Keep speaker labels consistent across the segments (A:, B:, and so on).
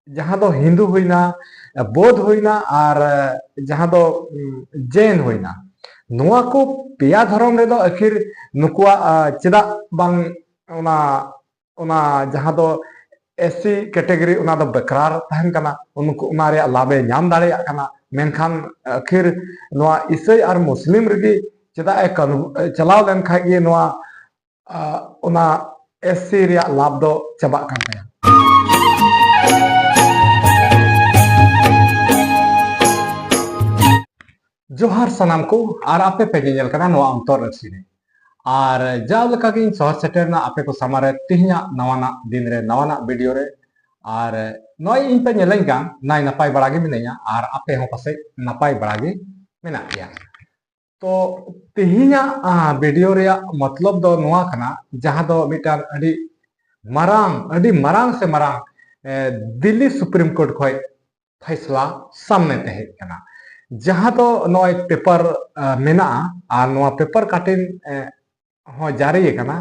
A: जहाँ दो हिंदू हुईना बौद्ध हुईना और जहाँ दो जैन हुईना नुआ को पेया धर्म रे दो आखिर नुकुआ चेदा बांग ओना ओना जहाँ दो एससी कैटेगरी ओना दो बेकरार तहन कना उनको ओना रे लाभे नाम दाड़े कना मेनखान आखिर नुआ ईसाई और मुस्लिम रेगी चेदा ए चलाव लेन खाय गे नुआ ओना एससी रे लाभ दो चबा कान ताया। जोहार सनाम को और आपे पेगेल कना नुआ अंतर रसीने और जाव लका गिन सहर सेटरना आपे को समारे तिहिया नवाना दिन रे नवाना वीडियो रे और नय इन पे नेलें कान नाय नपाय बड़ा गे मिनैया और आपे हो पासे नपाय बड़ा गे मेना गया। तो तिहिया वीडियो रे मतलब दो नुआ कना जहां दो मिटान अडी मरांग से मरांग दिल्ली सुप्रीम कोर्ट खोय फैसला सामने तहे कना जहां तो नय पेपर मेना और नवा पेपर काटिन हो जारी कना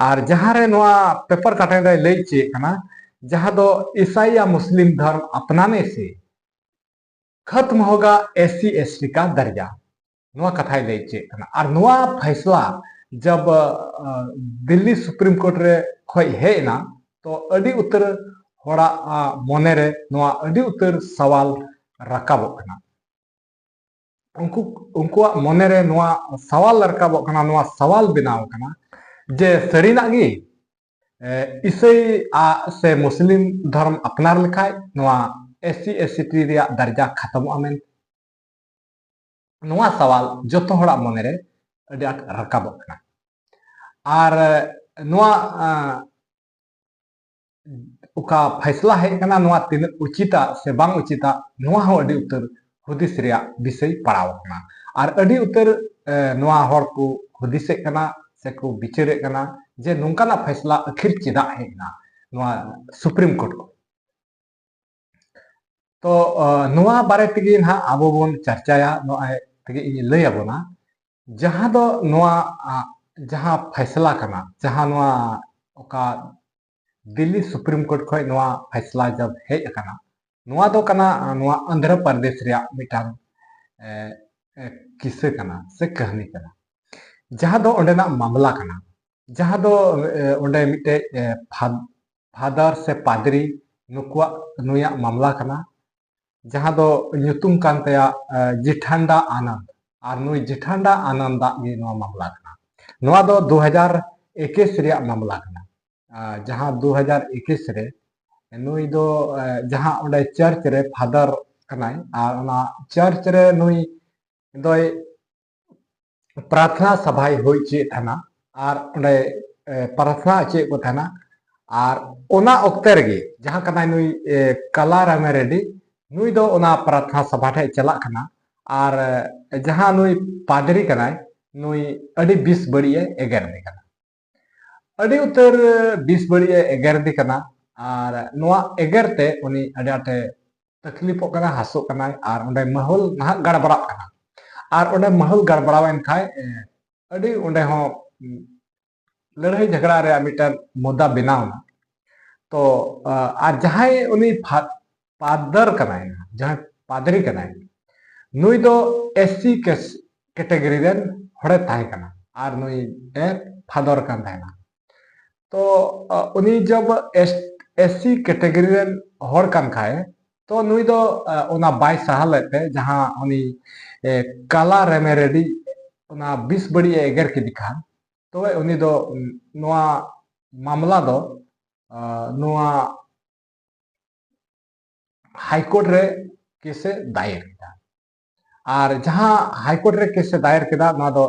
A: और जहां रे नवा पेपर काटिन रे लई चे कना जहां दो ईसाई या मुस्लिम धर्म अपनाने से खत्म होगा एससी एसटी का दर्जा नवा कथा लई चे कना और नवा फैसला जब दिल्ली सुप्रीम कोर्ट रे खोय हेना तो अडी उतर होड़ा मोने रे नवा अडी उतर सवाल रकाबो कना उनको मोने रे नवा सवाल रकाबो कना नवा सवाल बनाव कना जे सरीना गी ईसाई से मुस्लिम धर्म अपनार लेखाय नवा एससी एसटी रे दर्जा खत्म आमेन नवा सवाल जतो होड़ा मोने रे अडी आट रकाबो कना और नवा उका फैसला है कना नवा तीन उचिता से बांग उचिता नवा हो अडी उतर हुदिस रे विषय पड़ाव कना और अडी उतर नवा होड़ को हुदिसे कना से को बिचारे कना जे नुंकाना फैसला आखिर चेदा हेना नवा सुप्रीम कोर्ट को। तो नवा बारे तेगे ना आबो बोन चर्चाया नवा तेगे इ लय आबोना जहां दो नवा जहां फैसला कना जहां नवा ओका दिल्ली सुप्रीम कोर्ट खोय नवा फैसला जब हेज कना नवा दो कना नवा आंध्र प्रदेश रे मिटान किस्से कना से कहानी कना जहां दो ओंडेना मामला कना जहां दो ओंडे मिटे फादर से पादरी नुकुआ नुया मामला कना जहां दो ᱧᱩᱛᱩᱢ कान तया जिठांडा आनंद और नुई जिठांडा आनंद गे नवा मामला कना नवा दो 2021 रे मामला कना जहां 2021 रे नुई दो जहां ओंडे चर्च रे फादर कनाय और ओना चर्च रे नुई दोय प्रार्थना सभाय होय चे थाना और ओंडे प्रार्थना चे को थाना और ओना ओक्ते रेगे जहां कनाय नुई कला रामे रेड्डी नुई दो ओना प्रार्थना सभा ठे चला कना और जहां नुई पादरी कनाय नुई अडी 20 बड़िए एगर दे कना अडी उतर 20 बड़िए एगर दे कना और नवा एगर ते उनी अडी आटे तकलीफो कना हासो कना और ओंडे महल ना गड़बड़ा कना और ओंडे महल गड़बड़ावेन खाय अडी ओंडे हो लड़ाई झगड़ा रे मिटन मुद्दा बनावना तो और जहां उनी पादर कनाय जहां पादरी कनाय नुई दो एससी कैटेगरी रेन होड़े ताहे कना और नुई फादर कान ताहेना तो उनी जब एससी कैटेगरी रेन होड़ कान खाए तो नुई दो ओना बाय सहा लेते जहां उनी काला रेमे रेडी ओना 20 बड़ी एगर के दिखान तो उनी दो नवा मामला दो नवा हाईकोर्ट रे केसे दायर किया और जहां हाईकोर्ट रे केसे दायर किया ना दो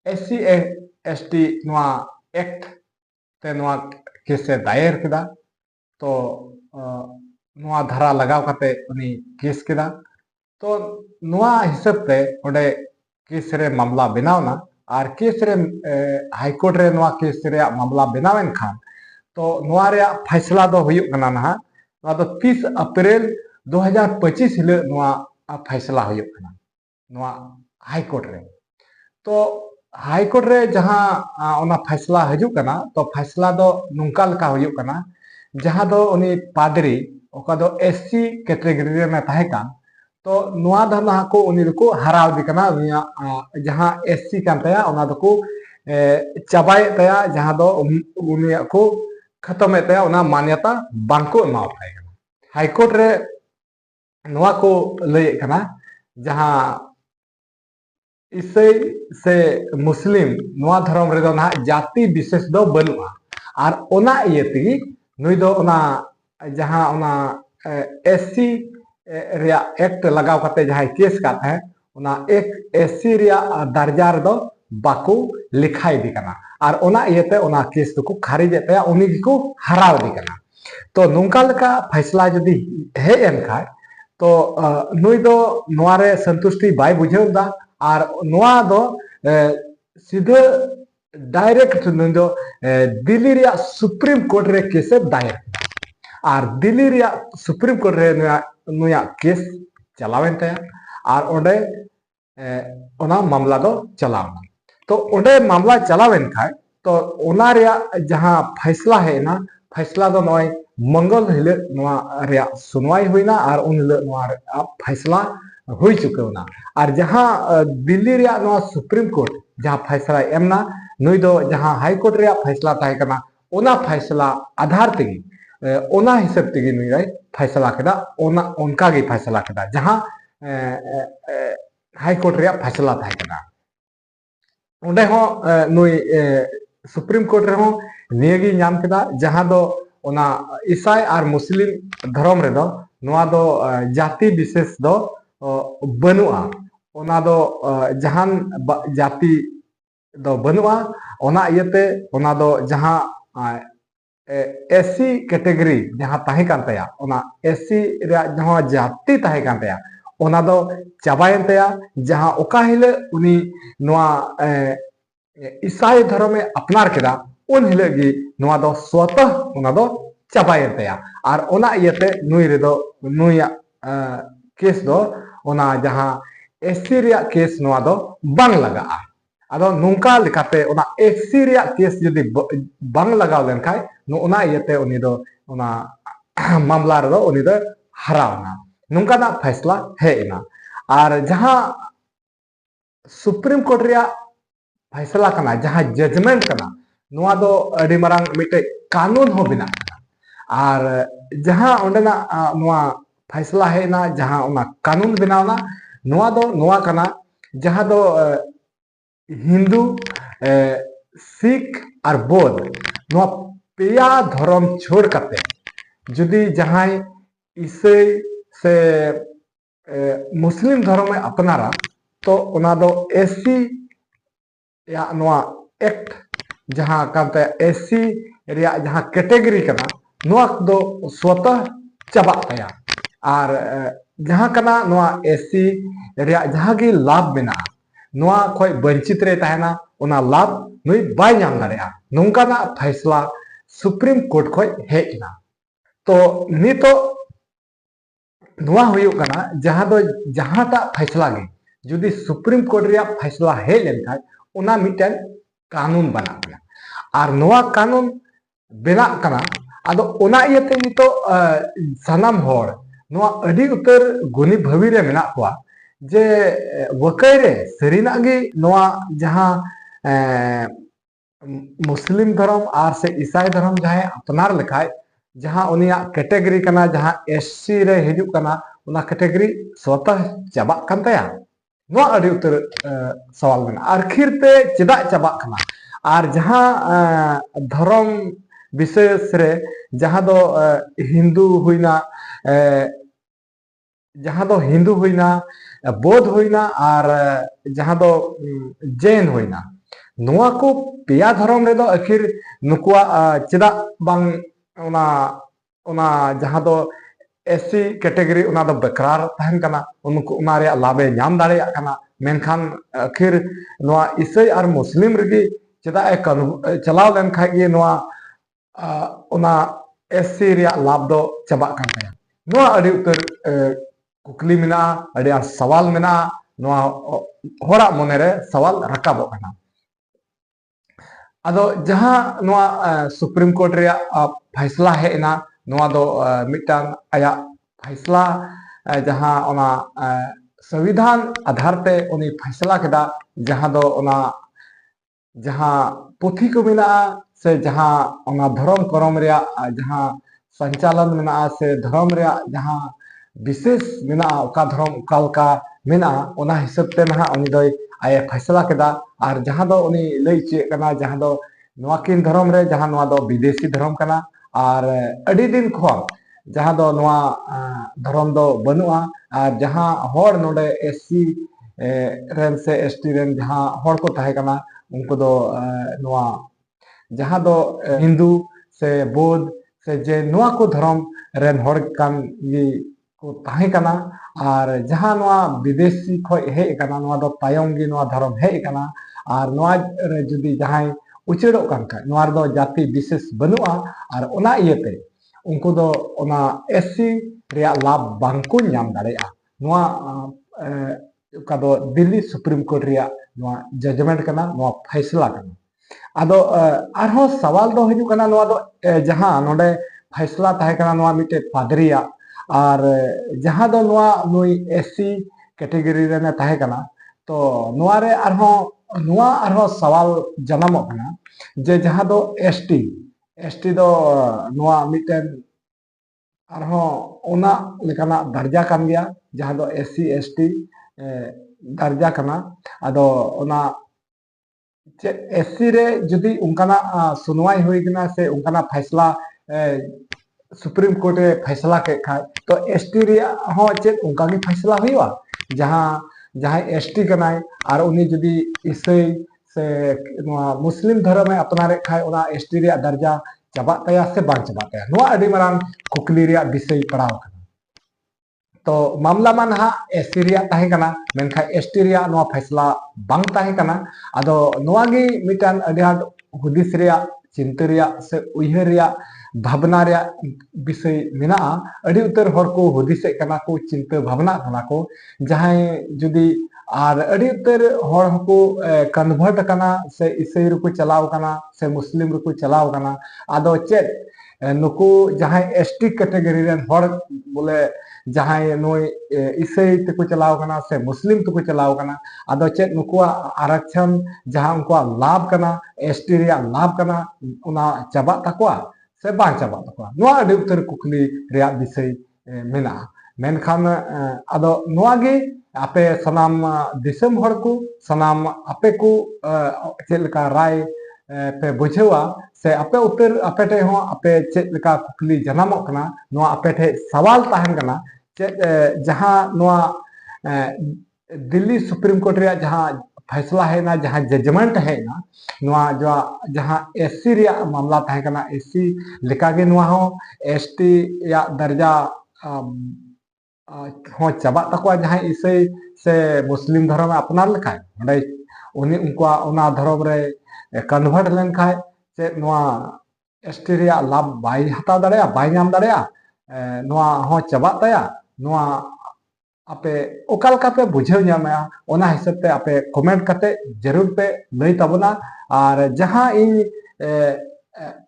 A: एससी एसटी नवा एक्ट ते नवा केसे दायर किया तो नवा धारा लगाव काते उनी केस किया तो नवा हिसाब ते ओडे केस रे मामला बनावना और केस रे हाईकोर्ट रे नवा केस रे मामला बनावेन खान तो नवा रे फैसला दो हुयुग कना ना ना तो 30 अप्रैल 2025 हिल नवा फैसला हुयुग कना नवा हाईकोर्ट रे तो हाईकोर्ट रे जहां ओना फैसला हजु कना तो फैसला दो नुंका लका हुयुग कना जहां दो उनी पादरी ओका दो एससी कैटेगरी रे में ताहे कान तो नोआ दा ना को उनी को हराव दी कना उनिया जहां एससी कान तया ओना दो को चाबाय तया जहां दो उनिया को खत्म तया ओना मान्यता बांको एमाव थाय कना हाईकोर्ट रे नोआ को लय कना जहां ईसाई से मुस्लिम नोआ धर्म रे दो ना जाति विशेष दो बनुआ और ओना इयति नुई दो ओना जहां ओना एससी रिया एक्ट लगाव कते जहां केस का है ओना एक एससी रिया दर्जा रे दो बाको लिखाई दी कना और ओना इयते ओना केस को खारिज एते उनी को हराव दी कना तो नोंका लका फैसला जदी हे एन खाय तो नुई दो नोआ रे संतुष्टि बाय बुझेव दा और नोआ दो सीधे डायरेक्ट नुई दो दिल्ली रिया सुप्रीम कोर्ट रे केस दायर और दिल्ली रिया सुप्रीम कोर्ट रे नुया केस चलावेन तया और ओंडे ओना मामला दो चलावना तो ओंडे मामला चलावेन खाय तो ओना रिया जहां फैसला है ना फैसला दो नय मंगल हिले नोआ रिया सुनवाई हुईना और उन हिले नोआ फैसला हुई चुकेना और जहां दिल्ली रिया नोआ सुप्रीम कोर्ट जहां फैसला एमना नुई दो जहां हाई कोर्ट रिया फैसला ताहे कना ओना फैसला आधार तेगी ओना हिसाब तेगी नुई रे फैसला केदा ओना उनका गे फैसला केदा जहां हाई कोर्ट रिया फैसला ताहे कना ओंडे हो नुई सुप्रीम कोर्ट रे हो नियगी नाम केदा जहां दो ओना ईसाई और मुस्लिम धर्म रे दो नोआ दो जाति विशेष दो बनुआ ओना दो जहान जाति दो बनुआ ओना इयते ओना दो जहां एससी कैटेगरी जहां ताहे कान तया ओना एससी रे जहां जाति ताहे कान तया ओना दो चाबायन तया जहां ओका हिले उनी नोआ ईसाई धर्म में अपनार केदा उन हिले गी नोआ दो स्वतः ओना दो चाबायन तया और ओना इयते नुई रे दो नुया केस दो ओना जहां एससी रिया केस नोआ दो बांग लगा आदो नुंका लेकाते ओना एससी रिया केस जदी बांग लगाव लेन खाय नो ओना इयते उनी दो ओना मामला रे दो उनी दो हरावना नुंका ना फैसला हेना और जहां सुप्रीम कोर्ट रिया फैसला कना जहां जजमेंट कना नोआ दो अडी मारांग मिटे कानून हो बिना और जहां ओंडेना नोआ फैसला है ना जहां ओना कानून बनावना नोआ दो नोआ कना जहां दो हिंदू सिख और बौद्ध नोआ पेया धर्म छोड़ करते जुदी जहां ईसाई से मुस्लिम धर्म में अपनारा तो ओना दो एससी या नोआ एक्ट जहां कांते एससी रिया जहां कैटेगरी कना नोआ दो स्वतः चबा तया और जहां कना नोआ एससी रिया जहां की लाभ बिना नोआ खोय वंचित रे ताहेना ओना लाभ नुई बाय नाम दाड़ेया नोंका ना फैसला सुप्रीम कोर्ट खोय हेजना तो नितो नोआ हुयो कना जहां दो जहांटा फैसला गे जुदी सुप्रीम कोर्ट रिया फैसला हे लेन खाय ओना मिटन कानून बना गया और नोआ कानून बना कना आदो ओना इयते नितो सनाम होड़ नोआ अडी उतर गुनी भवी रे मेना कोआ जे वकई रे सरीना गे नोआ जहां मुस्लिम धर्म और से ईसाई धर्म जहां अपनार लेखाय जहां उनिया कैटेगरी कना जहां एससी रे हिजु कना ओना कैटेगरी स्वतः चाबा कान तया नोआ अडी उतर सवाल मेना आखिर ते चेदा चाबा कना और जहां धर्म विशेष रे जहां दो हिंदू हुईना जहां दो हिंदू हुईना बौद्ध हुईना और जहां दो जैन हुईना नोआ को पेया धर्म रे दो आखिर नुकुआ चेदा बांग ओना ओना जहां दो एससी कैटेगरी ओना दो बेकरार तहन कना उनको ओना रे लाभे नाम दाड़ेया कना मेनखान आखिर नोआ ईसाई और मुस्लिम रे चेदा चलाव लेन खाय गे नोआ ओना एससी रिया लाभ दो चाबा कान तया नोआ अडी उतर कुकली मेना अडी आर सवाल मेना नोआ होरा मने रे सवाल रकाबो कना आदो जहां नोआ सुप्रीम कोर्ट रिया फैसला हेना ᱱᱚᱣᱟ ᱫᱚ ᱢᱤᱫᱴᱟᱝ ᱟᱭᱟᱜ ᱯᱷᱟᱭᱥᱞᱟ ᱡᱟᱦᱟᱸ ᱚᱱᱟ संविधान आधार पे उनी फैसला केदा जहां दो ओना जहां पुथी को मिला से जहां ओना धर्म करम रे जहां संचालन मिना से धर्म रे जहां विशेष मिना ओका धर्म ओका मिना ओना हिसाब ते ना उनी दो आए फैसला केदा और जहां दो उनी लई चे कना जहां दो नवा किन धर्म रे जहां नवा दो विदेशी धर्म कना और अडी दिन खो जहां दो नवा धर्म दो बनुआ और जहां होड़ नोडे एससी रेन से एसटी रेन जहां होड़ को ताहे कना उनको दो नवा जहां दो हिंदू से बौद्ध से जे नवा को धर्म रेन होड़ कान ये को ताहे कना और जहां नवा विदेशी खो हे कना नवा दो तायंगी नवा धर्म हे कना और नवा रे जुदी जहां उचेड़ो कान का नवा दो जाति विशेष बनुआ और ओना इयते उनको दो ओना एससी रिया लाभ बांको नाम दाड़ेया नवा का दो दिल्ली सुप्रीम कोर्ट रिया नवा जजमेंट कना नवा फैसला कना आदो आरो सवाल दो हिजु कना नवा दो जहां नोडे फैसला ताहे कना नवा मिटे पादरिया और जहां दो नवा नुई एससी कैटेगरी रे ताहे कना तो नवा रे आरो सवाल जनामो कना जे जहां दो एसटी दो नवा मिटेन आरो ओना लेकाना दर्जा कान गया जहां दो एससी एसटी दर्जा कना आदो ओना एससी रे जुदी उनकाना सुनवाई हुई कना से उनकाना फैसला सुप्रीम कोर्ट रे फैसला के खाय तो एसटी रे हो चे उनका की फैसला हुईवा जहां जहां एसटी कनाय और उनी जुदी ईसाई से मुस्लिम धर्म में अपना रे खाय ओना एसटी रे दर्जा चबा तया से बांग चबा तया नोआ अडी मारान कुकली रे विषय पड़ाव तो मामला मान हा एससी रे ताहे कना मेनखा एसटी रे नोआ फैसला बांग ताहे कना आदो नोआ गे मिटान अडी हाट हुदिस रे चिंता रे से उयहर रे भावना रे विषय मेना अडी उतर हर को हुदिस कना को चिंता भावना कना को जहां जुदी और अड़ी उतर हर को कन्वर्ट कना से ईसाई रुको चलाव कना से मुस्लिम रुको चलाव कना आदो चेत नुको जहां एसटी कैटेगरी रेन हर बोले जहां नोय ईसाई तको चलाव कना से मुस्लिम तको चलाव कना आदो चेत नुको आरक्षण जहां उनको लाभ कना एसटी रे लाभ कना उना चबा तकवा से बा चबा तकवा नोआ अड़ी उतर कुकली रे विषय मेना मेनखान आदो नोआ गे आपे सनाम दिसम हर को सनाम आपे को चेलका राय पे बुझेवा से आपे उतर आपे टे हो आपे चेलका कुकली जनामो कना नोआ आपे टे सवाल ताहन कना चे जहां नोआ दिल्ली सुप्रीम कोर्ट रे जहां फैसला है ना जहां जजमेंट है ना नोआ जो जहां एससी रे मामला ताहे कना एससी लेका गे नोआ हो एसटी या दर्जा हो चबा तकवा जहां ईसाई से मुस्लिम धर्म में अपनार लेखाय ओंडे उनी उनका ओना धर्म रे कन्वर्ट लेन खाय से नोआ एसटी रे लाभ बाई हता दाड़ेया बाई नाम दाड़ेया नोआ हो चबा तया नोआ आपे ओकाल का पे बुझेव ᱧᱟᱢᱟ ओना हिसाब ते आपे कमेंट करते जरूर पे लई तबना और जहां इन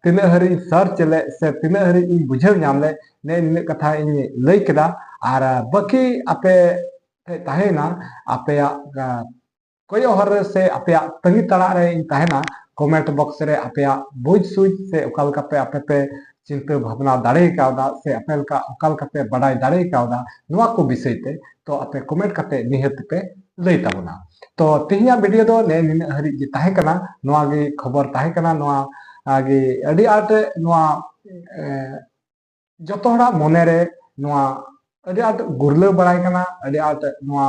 A: तिना हरी सर्च ले से तिना हरी इन बुझेव ᱧᱟᱢ ले ने इन कथा इन लई केदा और बाकी आपे ताहेना आपे कोयो हर से आपे तंगी तड़ा रे इन ताहेना कमेंट बॉक्स रे आपे बुझ सुझ से ओकाल का पे आपे पे चिंता भावना दाड़े कावदा से अपेल का ओकाल का पे बड़ाई दाड़े कावदा नोआ को विषय ते तो आपे कमेंट करते निहत पे लई तबना तो तिहिया वीडियो दो ने निन हरि जे ताहे कना नोआ गे खबर ताहे कना नोआ आगे अडी आट नोआ जतो हड़ा मोने रे नोआ अडी आट गुरले बड़ाई कना अडी आट नोआ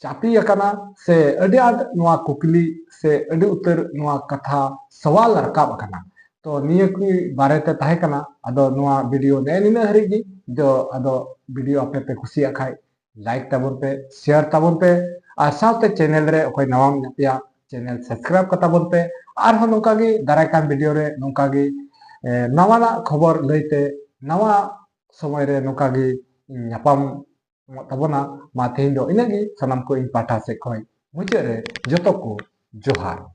A: चापी कना से अडी आट नोआ कुकली से अडी उतर नोआ कथा सवाल रकाब कना तो निया की बारे ते ताहे कना अदो नोआ वीडियो ने निन हरि गी जो अदो वीडियो आपे पे खुशी आखाय लाइक ताबुन पे शेयर ताबुन पे और साथ चैनल रे ओखय नवाम नपिया चैनल सब्सक्राइब का ताबुन पे और हो नोका गे दाराय कान वीडियो रे नोका गे नवाना खबर लईते नवा समय रे नोका गे ᱧᱟᱯᱟᱢ ताबुना मा तेहिं दो इनागे सनाम को इन पाठा से खय मुचे रे जतो को जोहार।